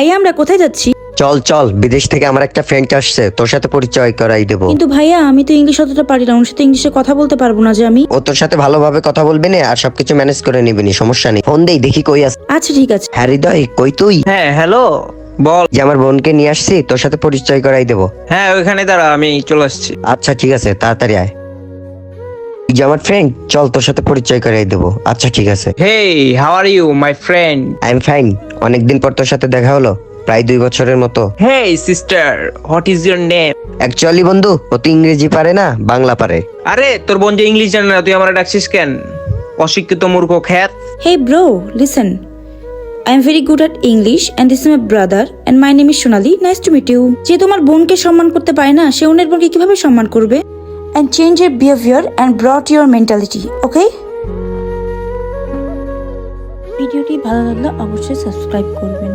ভাইয়া আমরা কোথায় যাচ্ছি? চল চল, বিদেশ থেকে আমার একটা ফ্রেন্ড আসছে, তোর সাথে পরিচয় করাই দেবো। কিন্তু ভাইয়া আমি তো ইংলিশ অতটা পারি না, ওর সাথে ইংলিশে কথা বলতে পারবো না যে আমি। ও তোর সাথে ভালোভাবে কথা বলবে না আর সবকিছু ম্যানেজ করে নিবি নি, সমস্যা নেই। ফোন দেই, দেখি কই আছে। আচ্ছা ঠিক আছে। হ্যাঁ হৃদয়, কই তুই? হ্যাঁ হ্যালো, বল। যে আমার বোনকে নিয়ে আসছি, তোর সাথে পরিচয় করাই দেবো। হ্যাঁ ওইখানে দাঁড়া, আমি চলে আসছি। আচ্ছা ঠিক আছে, তাড়াতাড়ি আয়। তুই যে আমার ফ্রেন্ড, চল তোর সাথে পরিচয় করাই দেবো। আচ্ছা ঠিক আছে। Hey, how are you my friend? I am fine. অনেকদিন পর তোর সাথে দেখা হলো, প্রায় 2 বছরের মতো। Hey sister, what is your name? Actually বন্ধু, ও তো ইংরেজি পারে না, বাংলা পারে। আরে তোর বোন যে ইংলিশ জানে না, তুই আমার ডাকছিস কেন? অশিক্ষিত মূর্খ খ্যাত। Hey bro, listen. I am very good at English and this is my brother and my name is Sonali. Nice to meet you. যে তোমার বোনকে সম্মান করতে পারে না, সে অন্যের বোনকে কিভাবে সম্মান করবে? And change your behavior and brought your mentality. Okay? ভিডিওটি ভালো লাগলে অবশ্যই সাবস্ক্রাইব করবেন।